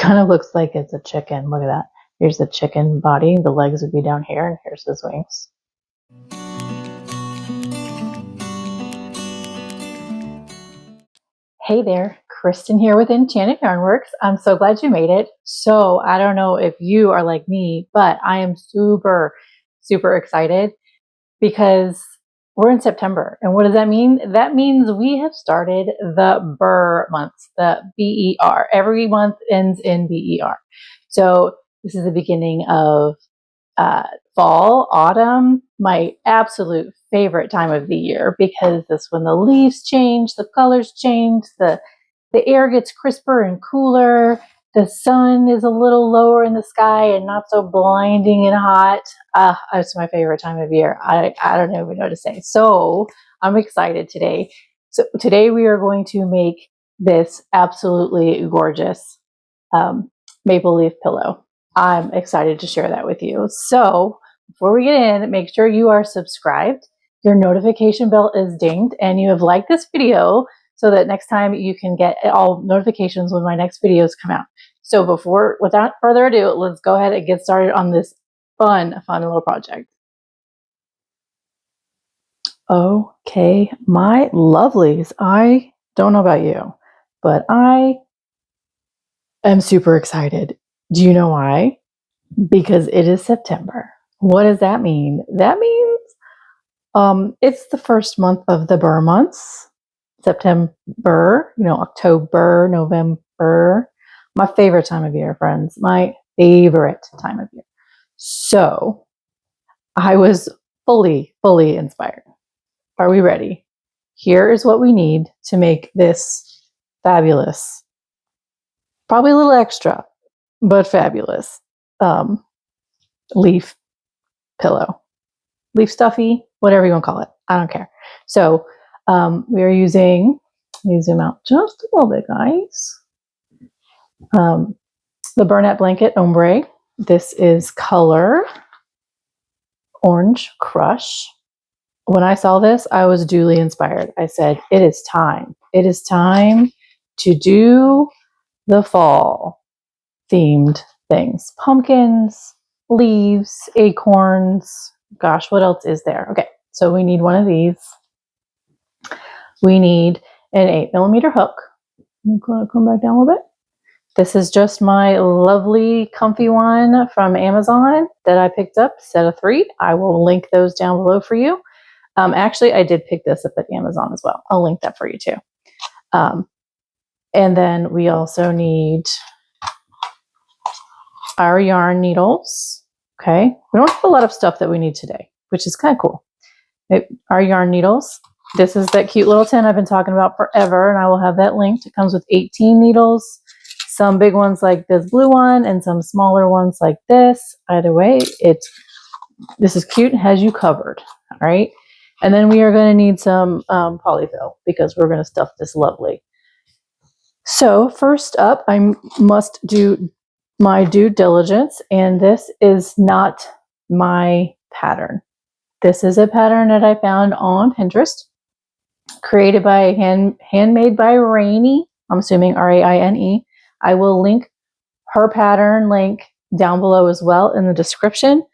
kind of looks like it's a chicken. Look at that. Here's the chicken body. The legs would be down here, and here's his wings. Hey there, Kristen here with Enchanted Yarnworks. I'm so glad you made it. So I don't know if you are like me, but I am super, super excited because we're in September. And what does that mean? That means we have started the Ber months, the B-E-R. Every month ends in B-E-R. So this is the beginning of fall, autumn, my absolute favorite time of the year, because that's when the leaves change, the colors change, the air gets crisper and cooler, the sun is a little lower in the sky and not so blinding and hot. It's my favorite time of year. I don't even know what to say. So I'm excited today. So today we are going to make this absolutely gorgeous maple leaf pillow. I'm excited to share that with you. So before we get in, make sure you are subscribed, your notification bell is dinged, and you have liked this video so that next time you can get all notifications when my next videos come out. So without further ado, let's go ahead and get started on this fun little project. Okay, my lovelies, I don't know about you, but I am super excited. Do you know why? Because it is September. What does that mean? That means it's the first month of the Ber months. September, October, November. My favorite time of year, friends. My favorite time of year. So I was fully inspired. Are we ready? Here is what we need to make this fabulous, probably a little extra, but fabulous leaf pillow, leaf stuffy, whatever you want to call it. I don't care. So we are using, let me zoom out just a little bit, guys. The Bernat blanket Ombre. This is color Orange Crush. When I saw this, I was duly inspired. I said, it is time. It is time to do the fall themed things. Pumpkins, leaves, acorns. Gosh, what else is there? Okay, so we need one of these. We need an 8mm hook. I'm going to come back down a little bit. This is just my lovely comfy one from Amazon that I picked up, set of 3. I will link those down below for you. Actually, I did pick this up at Amazon as well. I'll link that for you too. And then we also need our yarn needles. Okay, we don't have a lot of stuff that we need today, which is kind of cool. Our yarn needles. This is that cute little tin I've been talking about forever, and I will have that linked. It comes with 18 needles, some big ones like this blue one and some smaller ones like this. Either way, this is cute and has you covered. All right, and then we are going to need some polyfill because we're going to stuff this lovely. So first up, I must do my due diligence, and this is not my pattern. This is a pattern that I found on Pinterest, created by handmade by Rainy. I'm assuming R-A-I-N-E. I will link her pattern link down below as well in the description.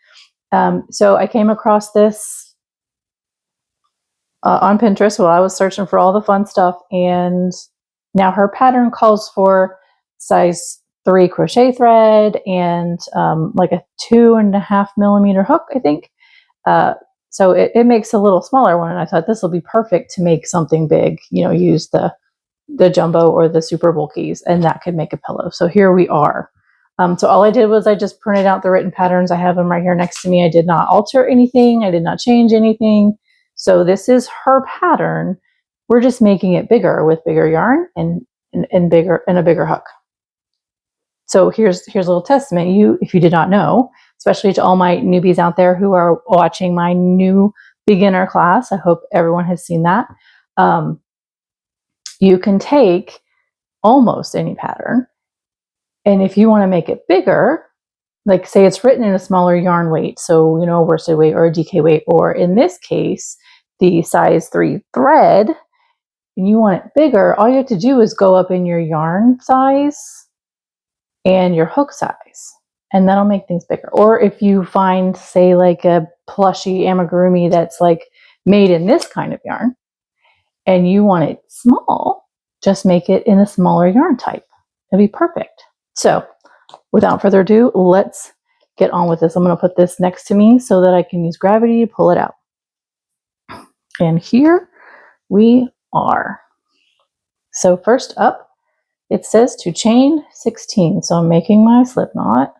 So I came across this on Pinterest while I was searching for all the fun stuff, and now her pattern calls for size 3 crochet thread and like a 2.5mm hook, I think. So it makes a little smaller one, and I thought this will be perfect to make something big, use the jumbo or the super bulkies, and that could make a pillow. So here we are. So all I did was I just printed out the written patterns. I have them right here next to me. I did not alter anything. I did not change anything. So this is her pattern. We're just making it bigger with bigger yarn and a bigger hook. So here's a little testament. If you did not know, especially to all my newbies out there who are watching my new beginner class, I hope everyone has seen that. You can take almost any pattern, and if you want to make it bigger, like say it's written in a smaller yarn weight, so a worsted weight or a DK weight, or in this case, the size 3 thread, and you want it bigger, all you have to do is go up in your yarn size and your hook size, and that'll make things bigger. Or if you find, say, like a plushy amigurumi that's like made in this kind of yarn and you want it small, just make it in a smaller yarn type. It'll be perfect. So without further ado, let's get on with this. I'm going to put this next to me so that I can use gravity to pull it out. And here we are. So first up, it says to chain 16. So I'm making my slip knot.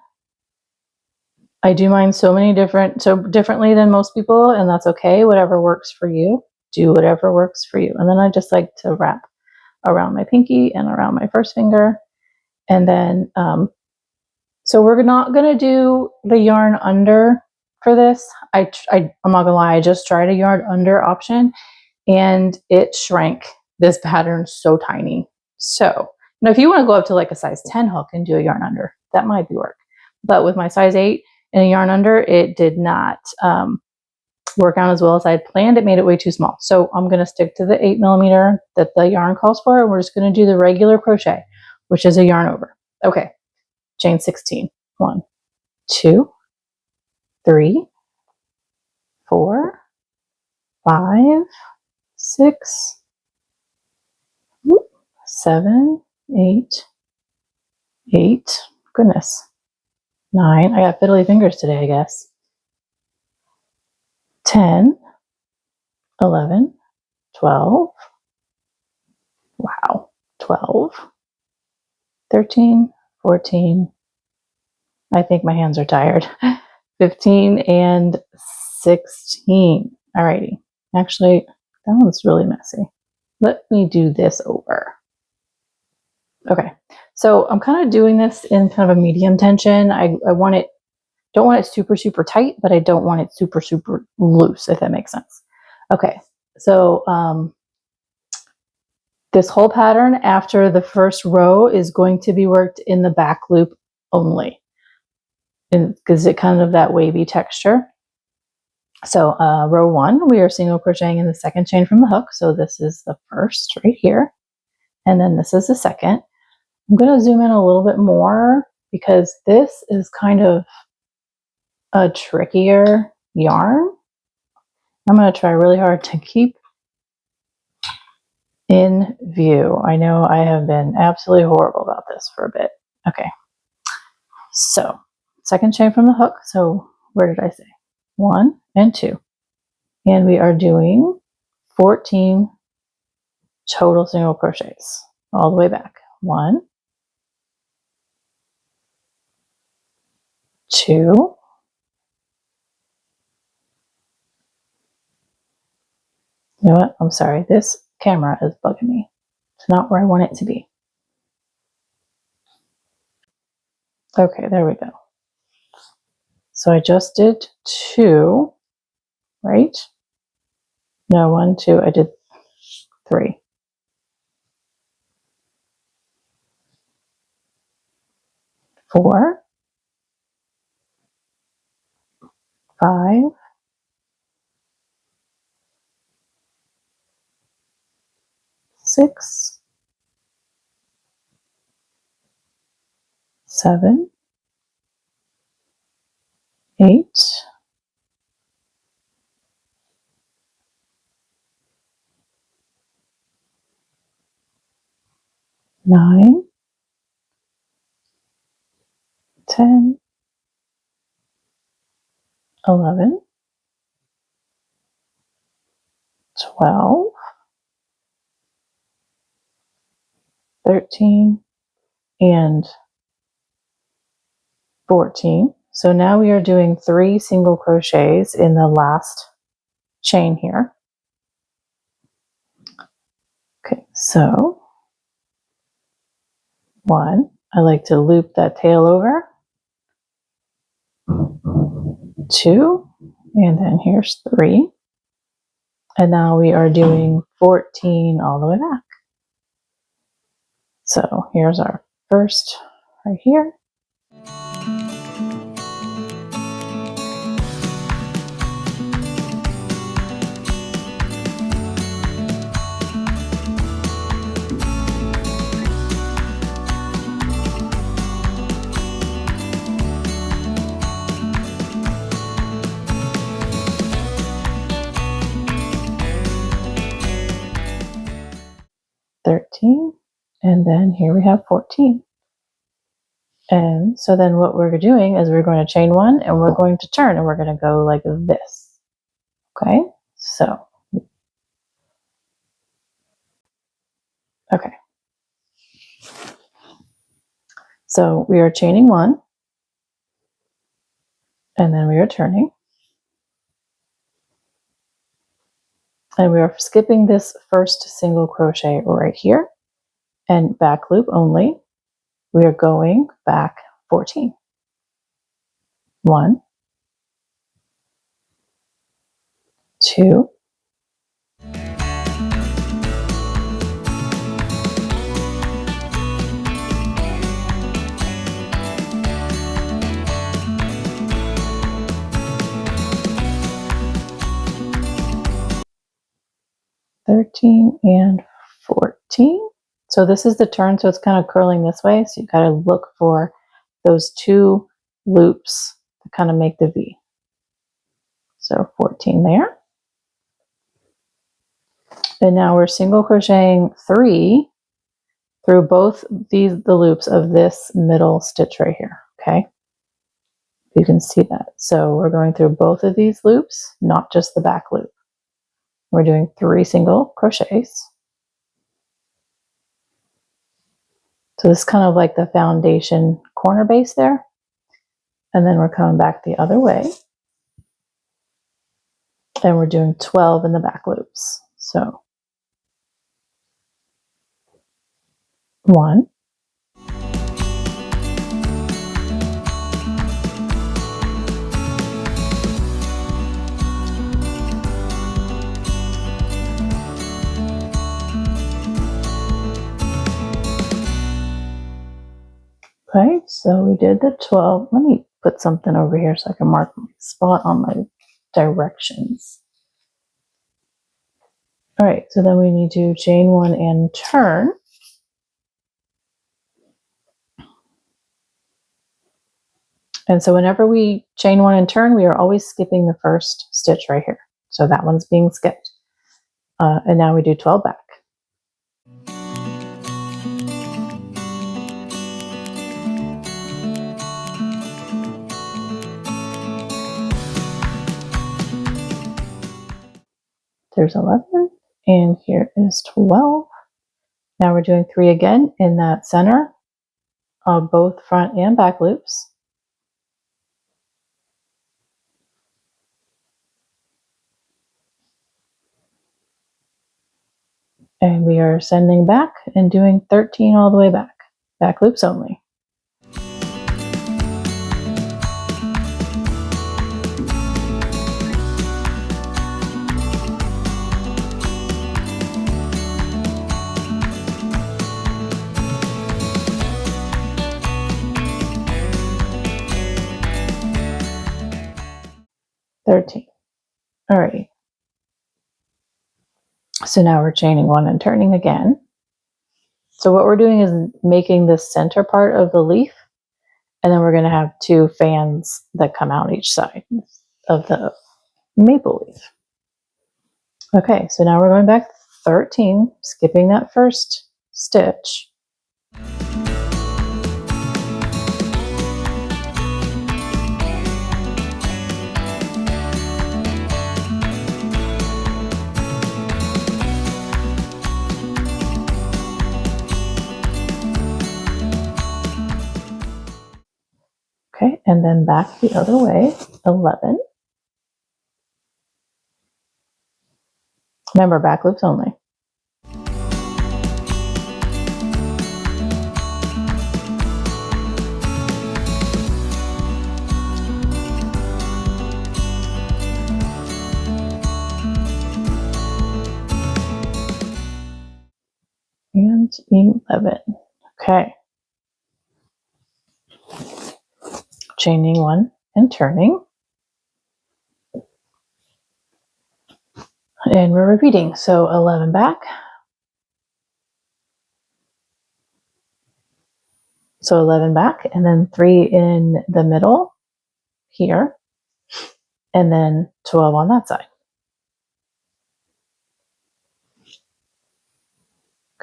I do mine so differently than most people, and that's okay. Whatever works for you, do whatever works for you. And then I just like to wrap around my pinky and around my first finger. And then, so we're not going to do the yarn under for this. I'm not gonna lie, I just tried a yarn under option and it shrank this pattern so tiny. So, you know, if you want to go up to like a size 10 hook and do a yarn under, that might be work. But with my size 8 and a yarn under, it did not work out as well as I had planned. It made it way too small. So I'm going to stick to the 8mm that the yarn calls for. And we're just going to do the regular crochet, which is a yarn over. Okay. Chain 16. 1, 2, 3, 4, 5, 6, 7, 8, 8. Goodness. 9. I got fiddly fingers today, I guess. 10, 11, 12. Wow. 12, 13, 14. I think my hands are tired. 15 and 16. Alrighty. Actually, that one's really messy. Let me do this over. Okay. So I'm kind of doing this in kind of a medium tension. I want it, don't want it super, super tight, but I don't want it super, super loose, if that makes sense. Okay. So, this whole pattern after the first row is going to be worked in the back loop only, because it kind of that wavy texture. So row 1, we are single crocheting in the second chain from the hook. So this is the first right here. And then this is the second. I'm going to zoom in a little bit more because this is kind of a trickier yarn. I'm going to try really hard to keep in view. I know I have been absolutely horrible about this for a bit. Okay. So second chain from the hook. So where did I say? 1 and 2. And we are doing 14 total single crochets all the way back. 1, 2, you know what? I'm sorry. This camera is bugging me. It's not where I want it to be. Okay, there we go. So I just did 2, right? No, 1, 2. I did 3. 4, 5, 6, 7, 8, 9, 10, 11, 12, 13, and 14. So now we are doing 3 single crochets in the last chain here. Okay, so 1, I like to loop that tail over. 2, and then here's 3. And now we are doing 14 all the way back. So here's our first right here. 13, and then here we have 14. And so then what we're doing is we're going to chain one and we're going to turn and we're going to go like this. Okay, so okay. So we are chaining one and then we are turning. And we are skipping this first single crochet right here and back loop only. We are going back 14. 1, 2, 13 and 14. So this is the turn, so it's kind of curling this way. So you got to look for those 2 loops to kind of make the V. So 14 there. And now we're single crocheting 3 through both the loops of this middle stitch right here. Okay, you can see that. So we're going through both of these loops, not just the back loop. We're doing 3 single crochets. So this is kind of like the foundation corner base there. And then we're coming back the other way. And we're doing 12 in the back loops. So 1, 2. Okay, so we did the 12. Let me put something over here so I can mark my spot on my directions. All right, so then we need to chain 1 and turn. And so whenever we chain 1 and turn, we are always skipping the first stitch right here. So that one's being skipped. And now we do 12 back. There's 11, and here is 12. Now we're doing 3 again in that center of both front and back loops. And we are sending back and doing 13 all the way back. Back loops only. All right. So now we're chaining 1 and turning again. So what we're doing is making the center part of the leaf, and then we're going to have 2 fans that come out each side of the maple leaf. Okay, so now we're going back 13, skipping that first stitch. Okay, and then back the other way, 11. Remember, back loops only. And 11. Okay. Chaining 1 and turning. And we're repeating. So 11 back. So 11 back, and then 3 in the middle here, and then 12 on that side.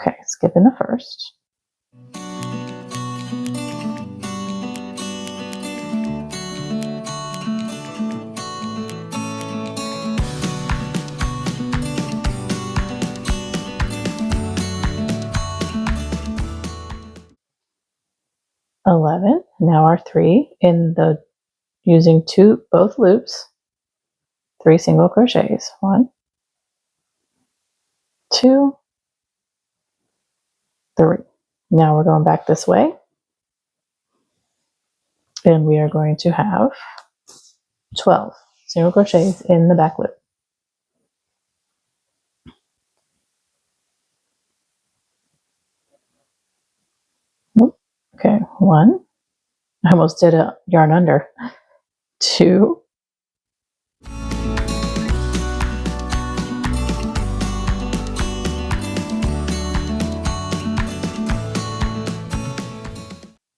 Okay, skip in the first. $11. Now our 3 in the using both loops, 3 single crochets. 1, 2, 3. Now we're going back this way, and we are going to have 12 single crochets in the back loop. Okay, 1. I almost did a yarn under. 2.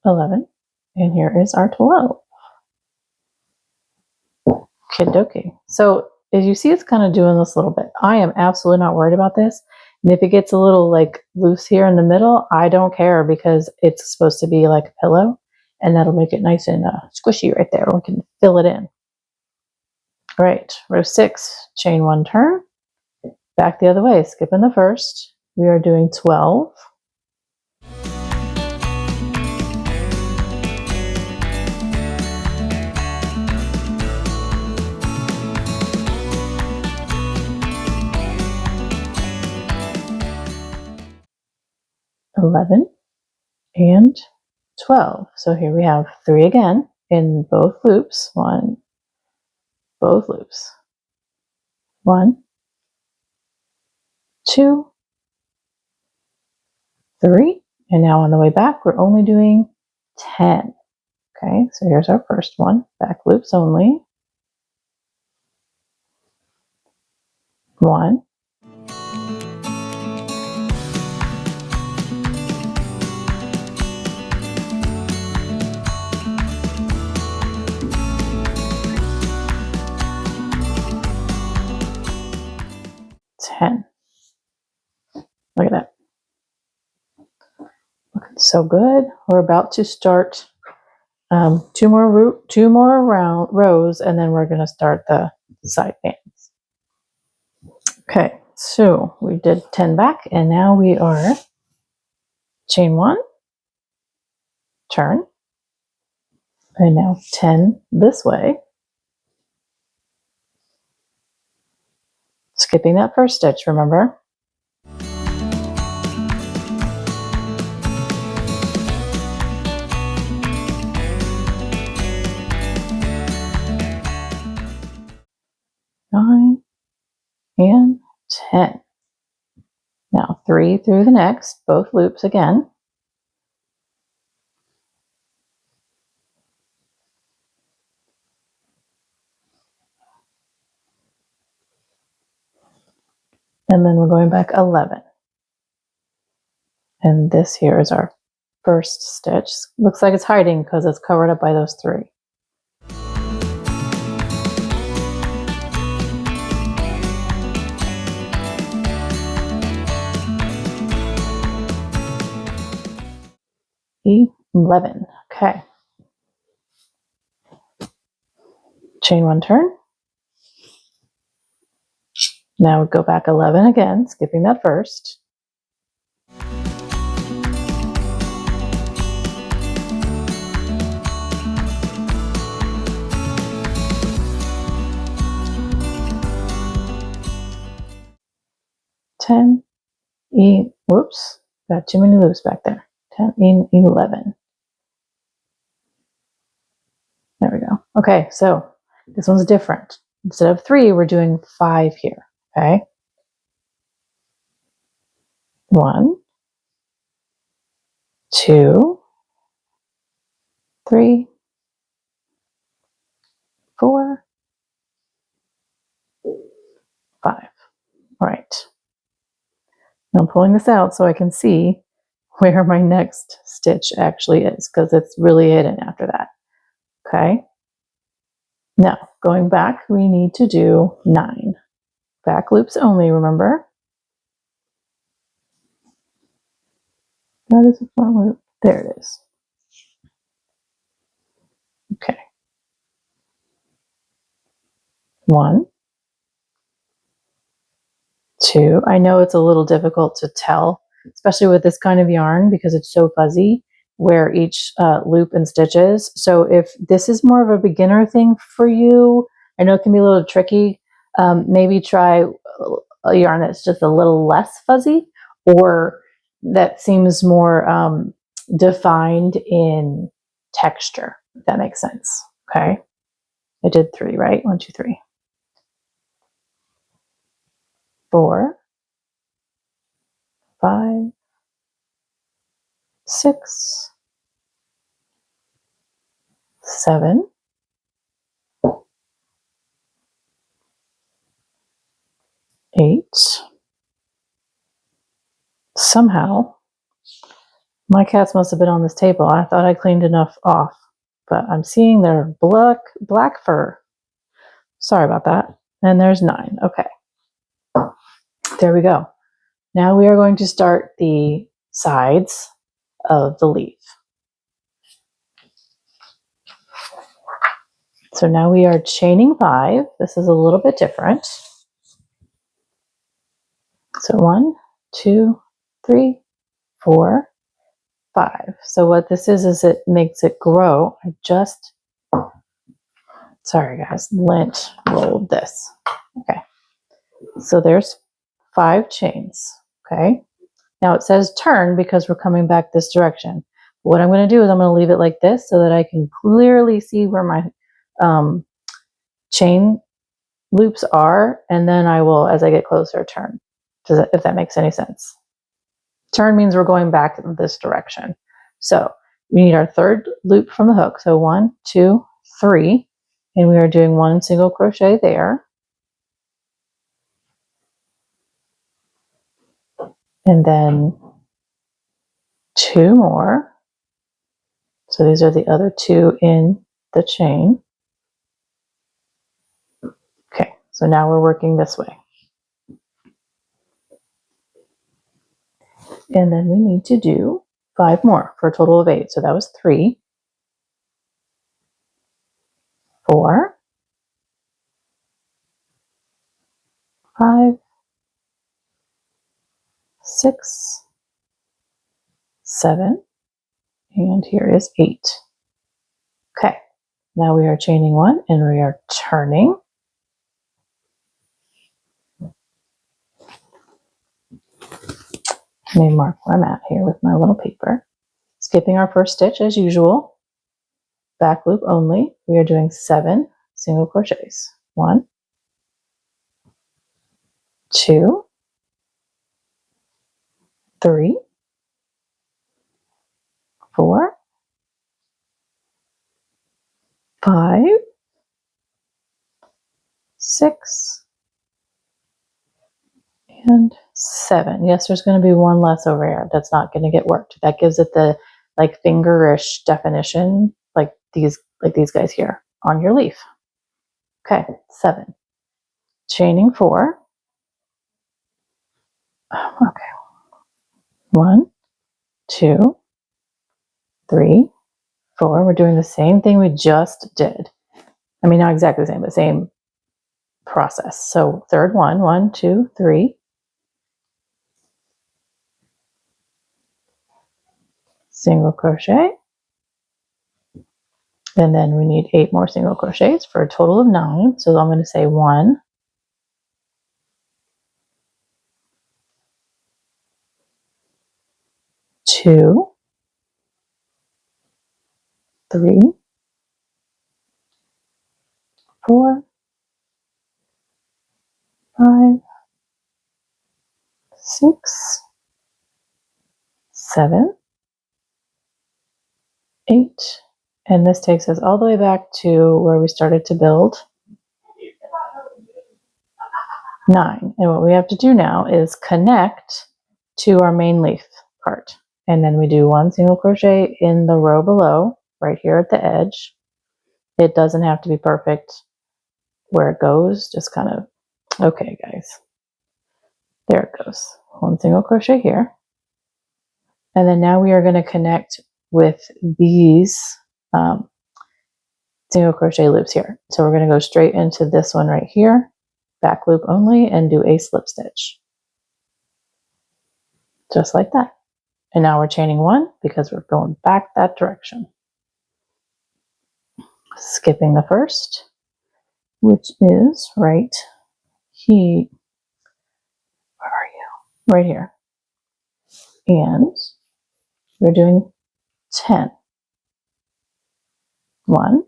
11. And here is our 12. Kidoki. So as you see, it's kind of doing this a little bit. I am absolutely not worried about this. And if it gets a little like loose here in the middle, I don't care because it's supposed to be like a pillow and that'll make it nice and squishy right there. We can fill it in. All right, row 6, chain 1 turn, back the other way, skip in the first. We are doing 12. $11 and 12. So here we have 3 again in both loops. Both loops. 1, 2, 3. And now on the way back, we're only doing 10. Okay, so here's our first one. Back loops only. 1, 10. Look at that. Looking so good. We're about to start 2 more rows, and then we're going to start the side bands. Okay, so we did 10 back, and now we are chain 1, turn, and now 10 this way. Skipping that first stitch, remember? Nine and 10. Now 3 through the next, both loops again. And then we're going back 11. And this here is our first stitch. Looks like it's hiding because it's covered up by those 3. $11. Okay. Chain 1 turn. Now we go back 11 again, skipping that first. Whoops, got too many loops back there. 10 and 11. There we go. Okay, so this one's different. Instead of 3, we're doing 5 here. Okay. 1, 2, 3, 4, 5. All right. Now I'm pulling this out so I can see where my next stitch actually is because it's really hidden after that. Okay. Now going back, we need to do 9. Back loops only, remember? That is a front loop. There it is. Okay. 1, 2. I know it's a little difficult to tell, especially with this kind of yarn because it's so fuzzy where each loop and stitch is. So if this is more of a beginner thing for you, I know it can be a little tricky. Maybe try a yarn that's just a little less fuzzy or that seems more defined in texture, if that makes sense. Okay. I did 3, right? 1, 2, 3. 4, 5, 6, 7, 8. Somehow, my cats must have been on this table. I thought I cleaned enough off, but I'm seeing their black fur. Sorry about that. And there's 9. Okay. There we go. Now we are going to start the sides of the leaf. So now we are chaining 5. This is a little bit different. So 1, 2, 3, 4, 5. So what this is it makes it grow. Sorry guys, lint rolled this. Okay. So there's 5 chains. Okay. Now it says turn because we're coming back this direction. What I'm going to do is I'm going to leave it like this so that I can clearly see where my chain loops are, and then I will, as I get closer, turn. If that makes any sense. Turn means we're going back in this direction. So we need our 3rd loop from the hook. So 1, 2, 3, and we are doing 1 single crochet there. And then 2 more. So these are the other 2 in the chain. Okay, so now we're working this way. And then we need to do 5 more for a total of 8. So that was 3, 4, 5, 6, 7, and here is 8. Okay, now we are chaining 1 and we are turning. Let me mark where I'm at here with my little paper. Skipping our first stitch as usual. Back loop only. We are doing 7 single crochets. 1, 2, 3, 4, 5, 6, and 7. Yes, there's going to be one less over here that's not going to get worked. That gives it the like fingerish definition, like these guys here on your leaf. Okay, 7. Chaining 4. Okay. 1, 2, 3, 4. We're doing the same thing we just did. I mean, not exactly the same, but same process. So 3rd one, 1, 2, 3. Single crochet. And then we need 8 more single crochets for a total of 9. So I'm going to say 1, 2, 3, 4, 5, 6, 7, 8. And this takes us all the way back to where we started to build. 9. And what we have to do now is connect to our main leaf part. And then we do 1 single crochet in the row below, right here at the edge. It doesn't have to be perfect where it goes, just kind of, okay guys. There it goes. 1 single crochet here. And then now we are going to connect with these single crochet loops here. So we're going to go straight into this one right here, back loop only, and do a slip stitch. Just like that. And now we're chaining one because we're going back that direction. Skipping the first, which is right here. Where are you? Right here. And we're doing 10. 1,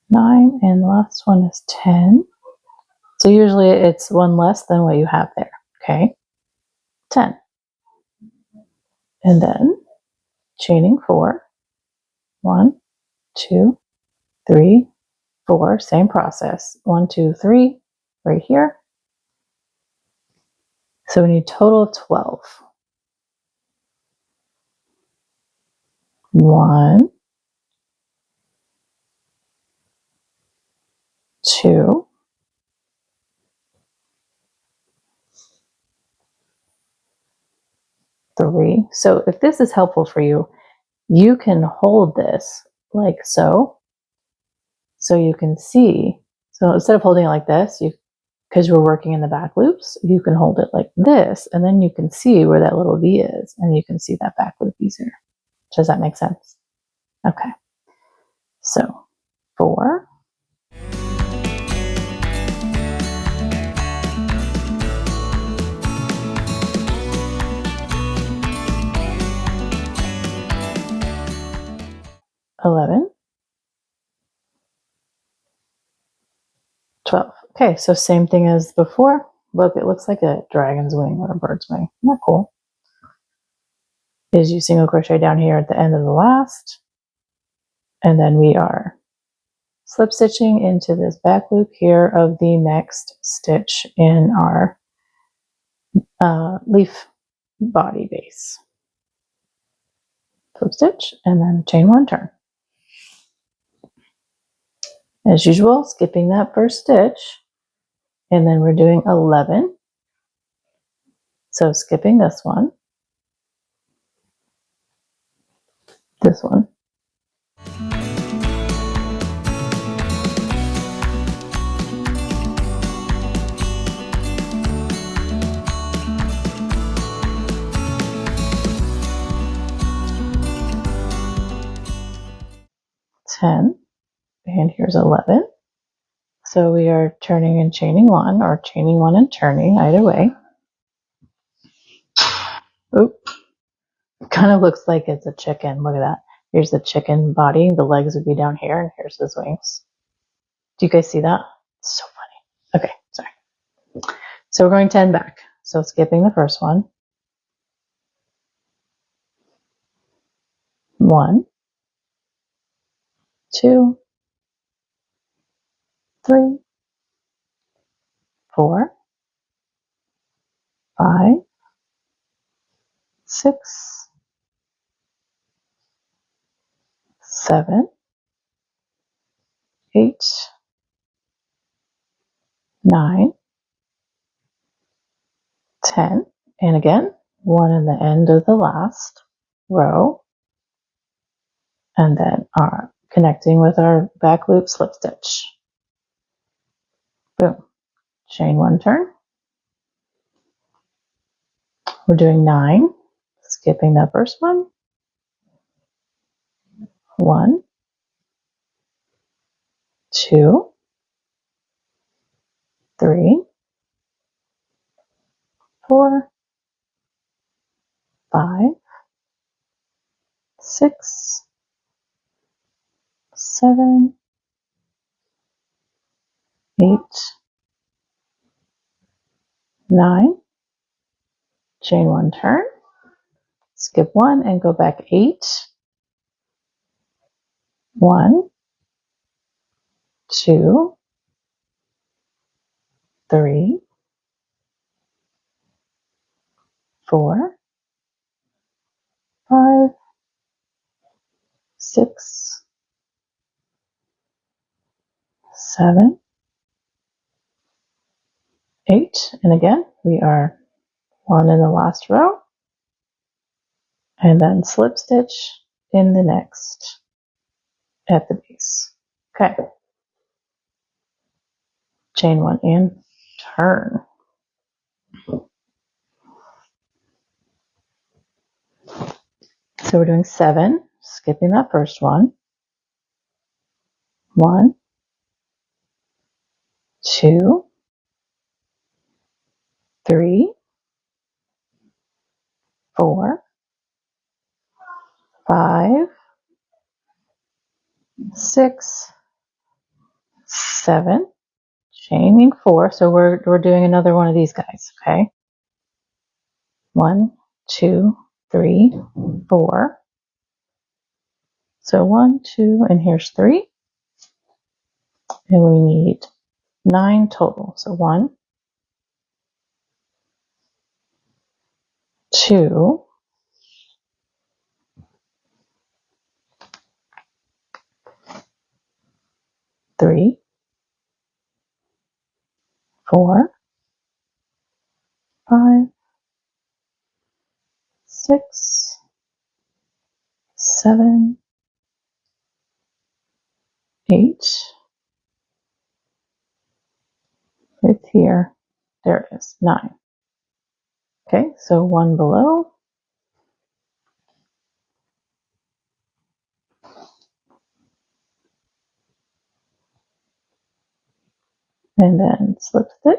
9, and the last one is 10. So usually it's one less than what you have there, okay? 10. And then chaining 4. 1, 2, 3, 4. Same process. 1, 2, 3, right here. So we need a total of 12. 1, 2, 3. So if this is helpful for you, you can hold this like so. So you can see. So instead of holding it like this, because we're working in the back loops, you can hold it like this, and then you can see where that little V is, and you can see that back loop easier. Does that make sense? Okay. So 4, 11, 12. Okay, so same thing as before. Look, it looks like a dragon's wing or a bird's wing. Isn't that cool? Is you single crochet down here at the end of the last, and then we are slip stitching into this back loop here of the next stitch in our leaf body base. Slip stitch and then chain 1, turn. As usual, skipping that first stitch, and then we're doing 11. So skipping this one, 10, and here's 11. So we are turning and chaining 1, or chaining 1 and turning, either way. Oop. Kind of looks like it's a chicken. Look at that. Here's the chicken body. The legs would be down here, and here's his wings. Do you guys see that? It's so funny. Okay, sorry. So we're going 10 back. So skipping the first one. 1, 2, 3, 4, 5, 6, 7, 8, 9, 10, and again, 1 in the end of the last row, and then our connecting with our back loop slip stitch. Boom. Chain 1, turn. We're doing 9, skipping that first one. 1, 2, 3, 4, 5, 6, 7, 8, 9, chain 1, turn, skip 1 and go back 8, 1, 2, 3, 4, 5, 6, 7, 8, and again we are 1 in the last row, and then slip stitch in the next at the base. Okay, chain 1 and turn. So we're doing 7, skipping that first one. 1, 2, 3, 4, 5, 6, 7, chaining 4. So we're doing another one of these guys, okay? 1, 2, 3, 4. So 1, 2, and here's 3. And we need 9 total. So 1, 2, 3, 4, 5, 6, 7, 8. It's here. There it is. 9. Okay, so 1 below. And then slip stitch.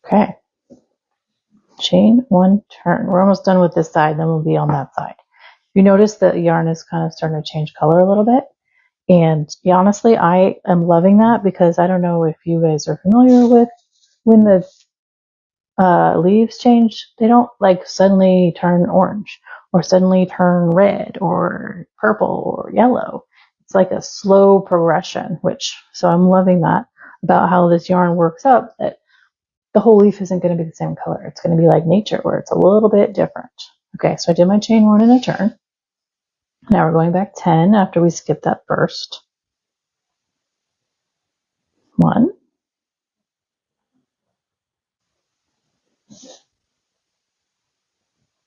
Okay. Chain 1, turn. We're almost done with this side, then we'll be on that side. You notice the yarn is kind of starting to change color a little bit. And yeah, honestly, I am loving that because I don't know if you guys are familiar with when the leaves change, they don't like suddenly turn orange or suddenly turn red or purple or yellow. It's like a slow progression, so I'm loving that about how this yarn works up, that the whole leaf isn't going to be the same color. It's going to be like nature where it's a little bit different. Okay, so I did my chain 1 and a turn. Now we're going back 10 after we skipped that first. 1,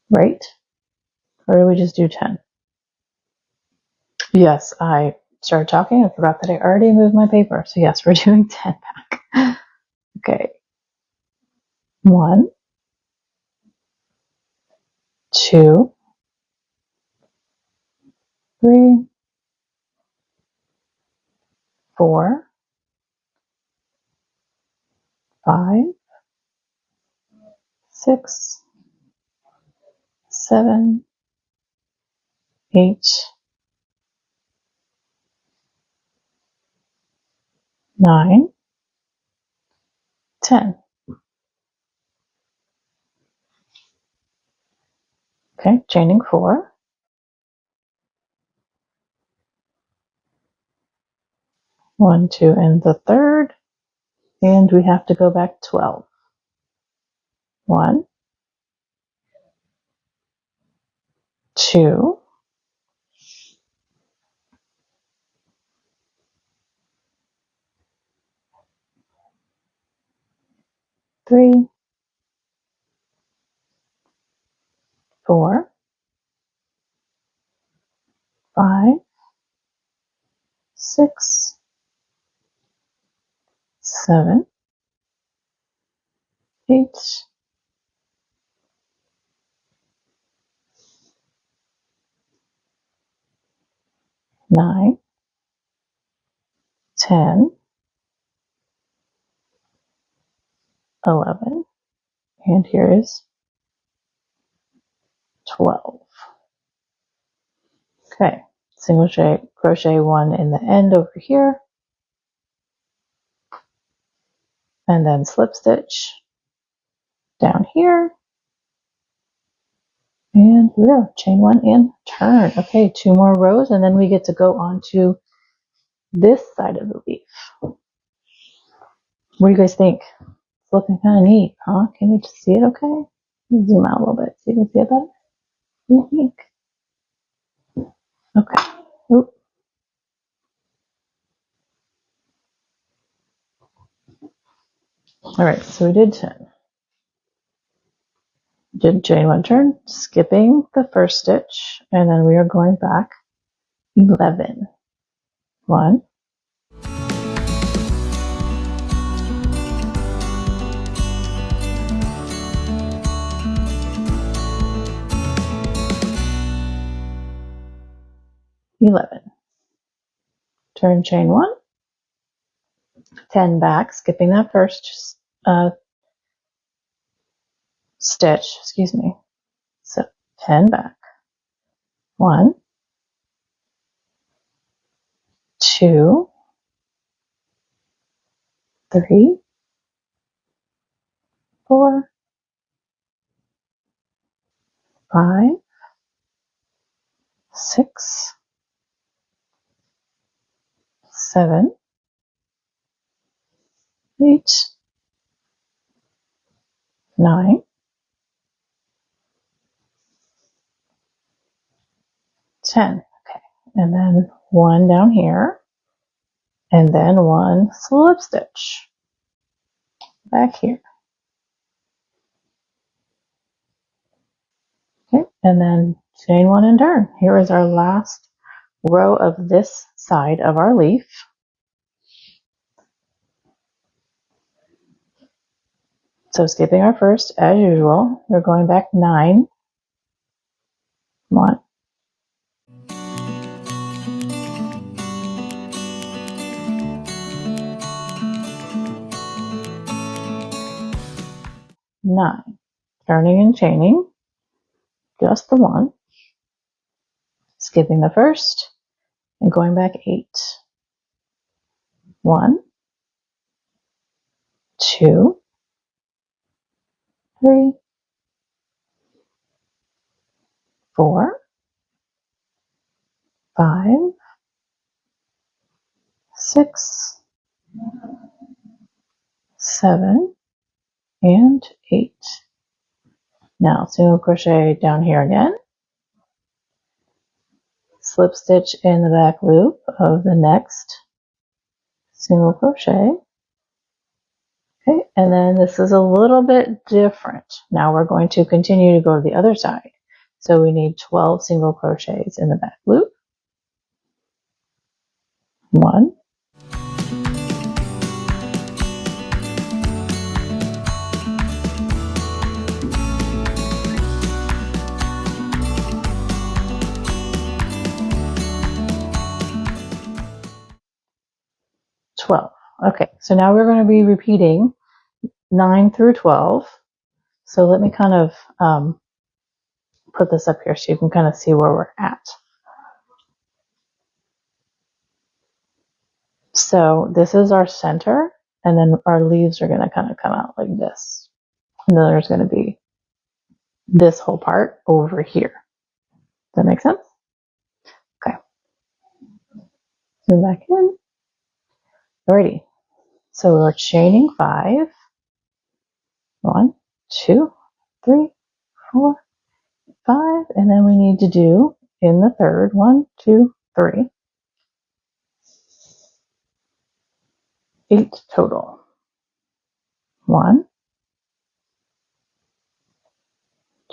right? Or did we just do 10? Yes, I started talking. I forgot that I already moved my paper. So yes, we're doing 10 back. Okay. 1, 2, 3, 4, 5, 6, 7, 8, 9, 10. Okay, chaining 4. 1, 2, and the third. And we have to go back 12. 1, 2, 3, 4, 5, 6, 7, 8, 9, 10, 11, and here is 12. Okay, single crochet 1 in the end over here, and then slip stitch down here, and we go, chain 1 and turn. Okay, 2 more rows, and then we get to go on to this side of the leaf. What do you guys think? It's looking kind of neat, huh? Can you just see it okay? Zoom out a little bit so you can see it better. Okay. Oop. All right, so we did 10. Did chain 1 turn, skipping the first stitch, and then we are going back 11. 1, 11. Turn chain 1, 10 back, skipping that first stitch, excuse me. So 10 back. 1, 2, 3, 4, 5, 6, 7, 8, 9, 10. Okay, and then 1 down here, and then 1 slip stitch back here. Okay, and then chain 1 and turn. Here is our last row of this side of our leaf. So skipping our first, as usual, we're going back 9. 1, 9. Turning and chaining, just the 1. Skipping the first and going back 8. 1, 2, 3, 4, 5, 6, 7, and 8. Now single crochet down here again, slip stitch in the back loop of the next single crochet. Okay, and then this is a little bit different. Now we're going to continue to go to the other side. So we need 12 single crochets in the back loop. 1, 12. Okay, so now we're going to be repeating 9 through 12. So let me kind of put this up here so you can kind of see where we're at. So this is our center, and then our leaves are going to kind of come out like this. And then there's going to be this whole part over here. Does that make sense? Okay. Zoom back in. Alrighty. So we're chaining 5. 1, 2, 3, 4, 5, and then we need to do in the third 1, 2, 3, 8 total. 1,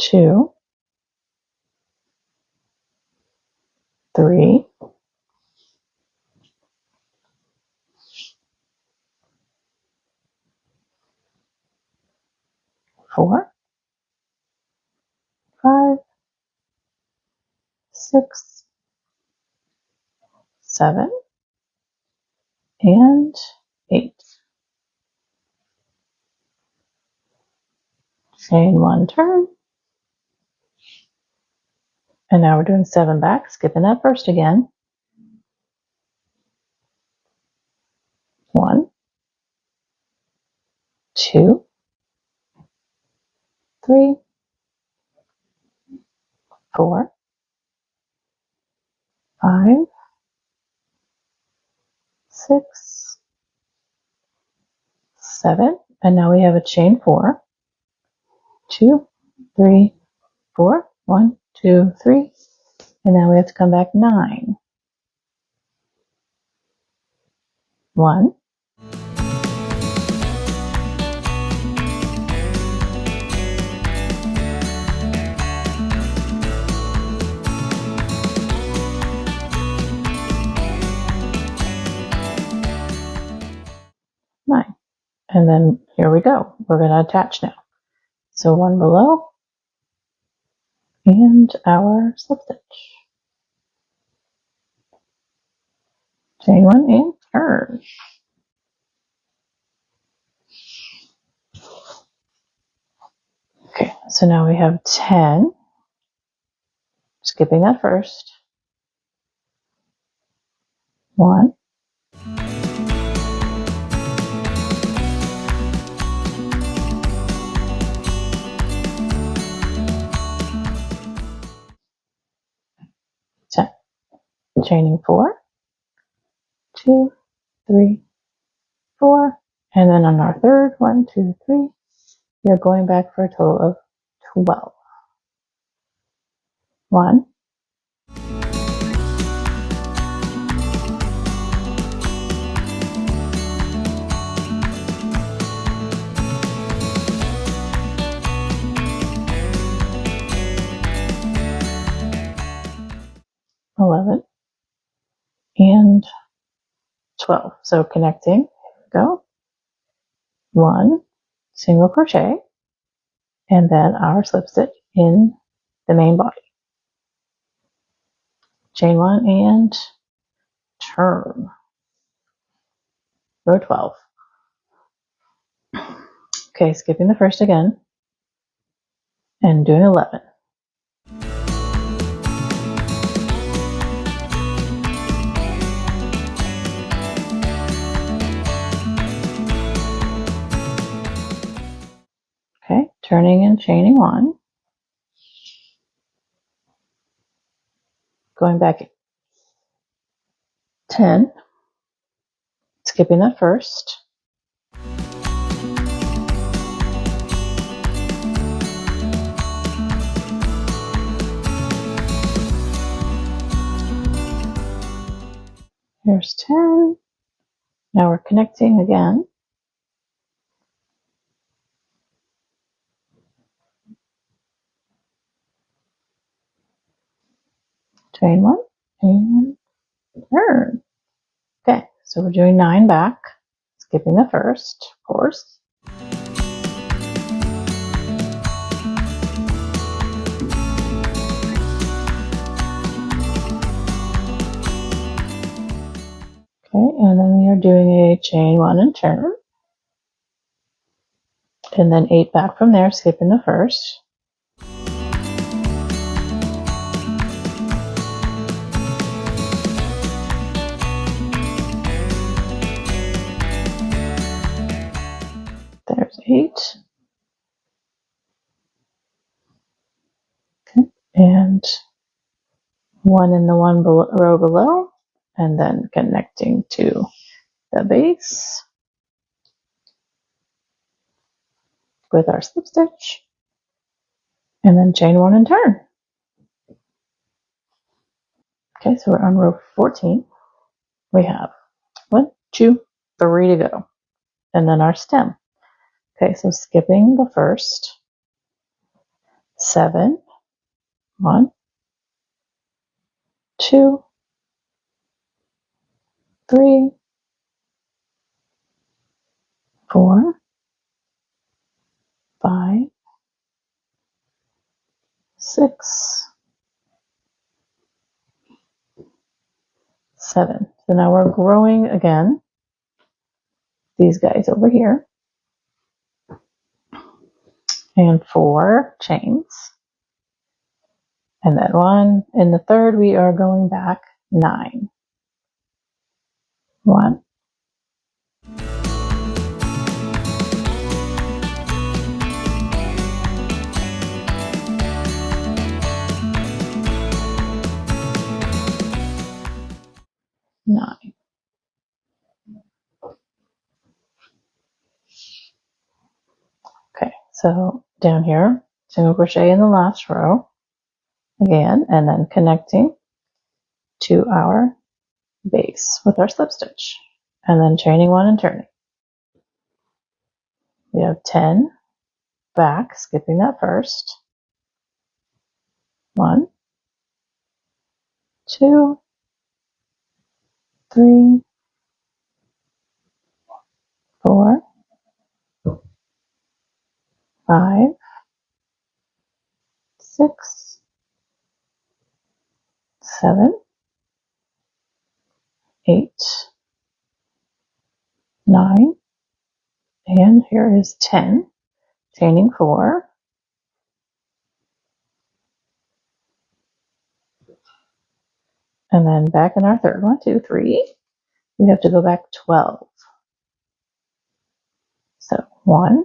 2, 3, 4, 5, 6, 7, and 8. Chain 1 turn. And now we're doing 7 back, skipping that first again. 1, 2, 3, 4, 5, 6, 7, and now we have a chain 4. 2, 3, 4, 1, 2, 3, and now we have to come back 9. 1, 9. And then here we go. We're going to attach now. So 1 below and our slip stitch. Chain 1 and turn. Okay, so now we have 10. Skipping that first. 1, 10. Chaining 4, 2, 3, 4, and then on our third, 1, 2, 3, we are going back for a total of 12. 1, 11, and 12. So connecting, here we go. 1 single crochet, and then our slip stitch in the main body. Chain 1 and turn. Row 12. Okay, skipping the first again and doing 11. Okay, turning and chaining 1. Going back 10. Skipping that first. Here's 10. Now we're connecting again. Chain 1 and turn. Okay, so we're doing 9 back, skipping the first, of course. Okay, and then we are doing a chain 1 and turn. And then 8 back from there, skipping the first. There's 8. Okay, and 1 in the row below, and then connecting to the base with our slip stitch, and then chain 1 and turn. Okay, so we're on row 14. We have 1, 2, 3 to go, and then our stem. Okay, so skipping the first, 7, 1, 2, 3, 4, 5, 6, 7. So now we're growing again. These guys over here. And 4 chains. And then 1. In the third, we are going back 9. 1. 9. Okay, so down here, single crochet in the last row, again, and then connecting to our base with our slip stitch, and then chaining 1 and turning. We have 10 back, skipping that first. 1, 2, 3, 4, 5, 6, 7, 8, 9, and here is 10, chaining 4, and then back in our third 1, 2, 3, we have to go back 12. So 1,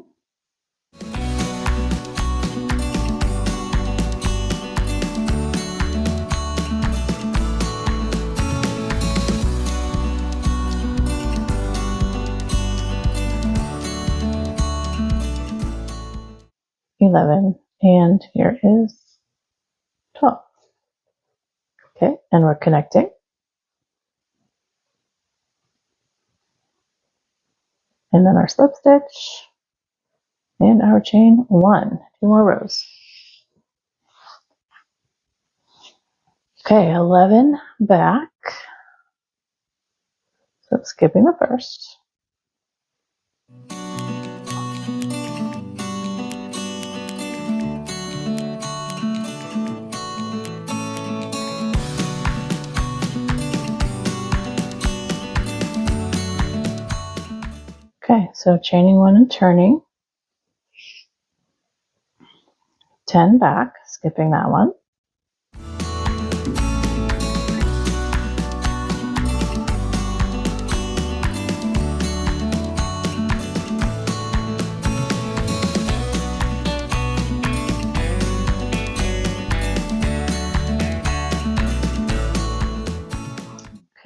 11, and here is 12. Okay, and we're connecting. And then our slip stitch and our chain 1, 2 more rows. Okay, 11 back. So skipping the first. Okay, so chaining 1 and turning. 10 back, skipping that one.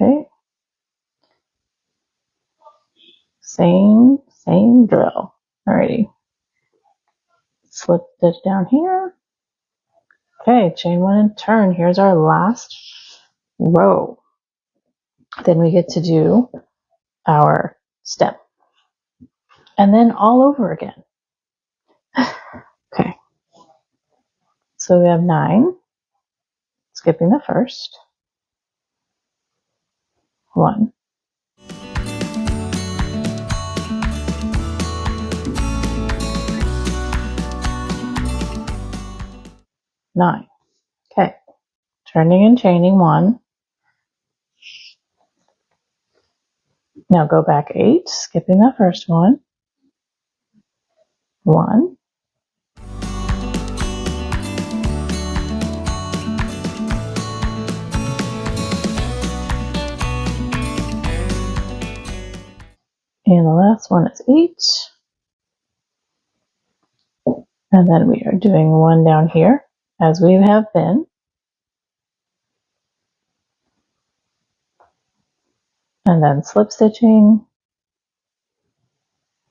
Okay. Same drill. Alrighty. Slip stitch down here. Okay, chain 1 and turn. Here's our last row. Then we get to do our stem. And then all over again. Okay. So we have 9, skipping the first. 1. 9. Okay. Turning and chaining 1. Now go back 8, skipping the first one. 1. And the last one is 8. And then we are doing 1 down here, as we have been. And then slip stitching.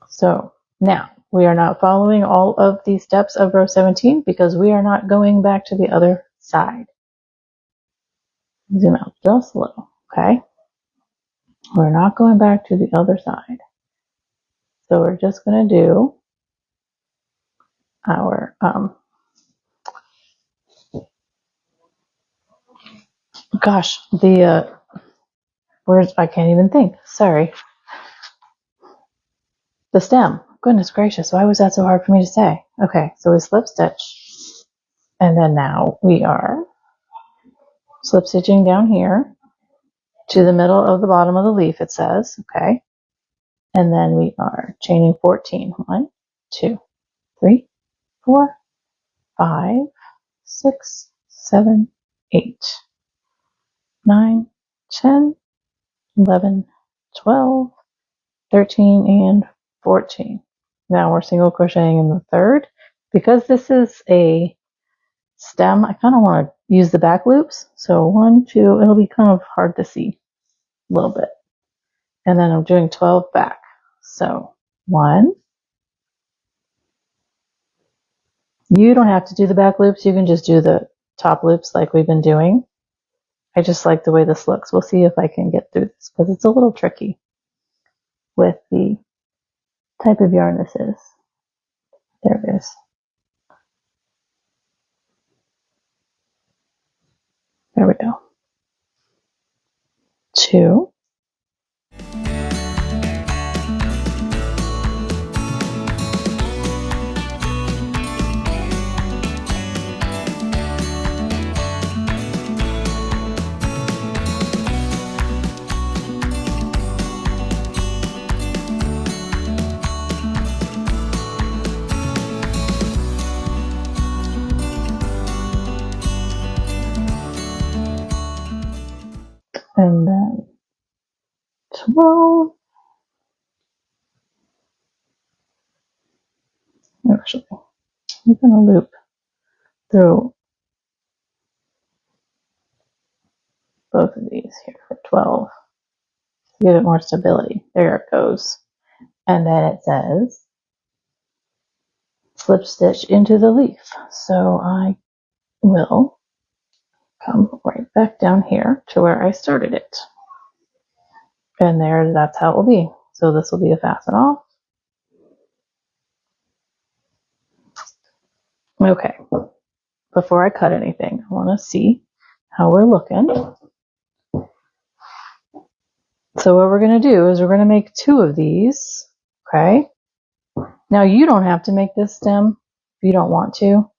So now we are not following all of the steps of row 17 because we are not going back to the other side. Zoom out just a little, okay? We're not going back to the other side. So we're just going to do our words I can't even think. Sorry. The stem. Goodness gracious, why was that so hard for me to say? Okay, so we slip stitch, and then now we are slip stitching down here to the middle of the bottom of the leaf, it says, okay? And then we are chaining 14. 1, 2, 3, 4, 5, 6, 7, 8, 9, 10, 11, 12, 13, and 14. Now we're single crocheting in the third. Because this is a stem, I kind of want to use the back loops. So 1, 2, it'll be kind of hard to see a little bit. And then I'm doing 12 back. So 1. You don't have to do the back loops. You can just do the top loops like we've been doing. I just like the way this looks. We'll see if I can get through this because it's a little tricky with the type of yarn this is. There it is. There we go. 2. And then 12. Actually, I'm going to loop through both of these here for 12 to give it more stability. There it goes. And then it says slip stitch into the leaf. So I will come right back down here to where I started it. And there, that's how it will be. So this will be a fasten off. Okay, before I cut anything, I want to see how we're looking. So what we're going to do is we're going to make 2 of these, okay? Now you don't have to make this stem if you don't want to.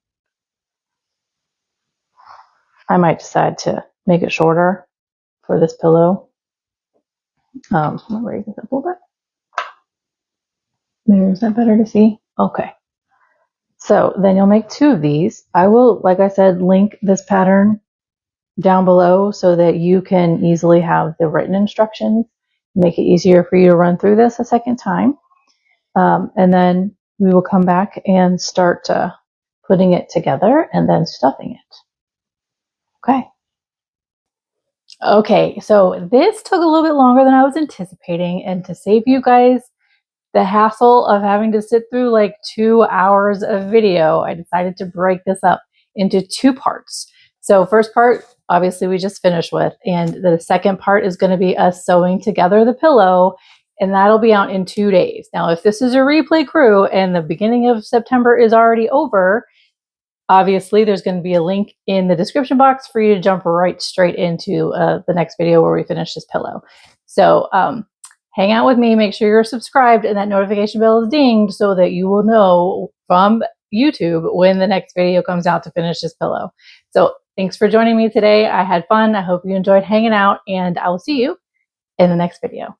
I might decide to make it shorter for this pillow. I'll raise this up a little bit. Is that better to see? Okay. So then you'll make 2 of these. I will, like I said, link this pattern down below so that you can easily have the written instructions, make it easier for you to run through this a second time. And then we will come back and start putting it together and then stuffing it. Okay. Okay, so this took a little bit longer than I was anticipating, and to save you guys the hassle of having to sit through like 2 hours of video, I decided to break this up into 2 parts. So first part, obviously we just finished with, and the second part is going to be us sewing together the pillow, and that'll be out in 2 days. Now, if this is a replay crew and the beginning of September is already over, obviously there's going to be a link in the description box for you to jump right straight into the next video where we finish this pillow. So hang out with me, make sure you're subscribed and that notification bell is dinged so that you will know from YouTube when the next video comes out to finish this pillow. So thanks for joining me today. I had fun. I hope you enjoyed hanging out, and I will see you in the next video.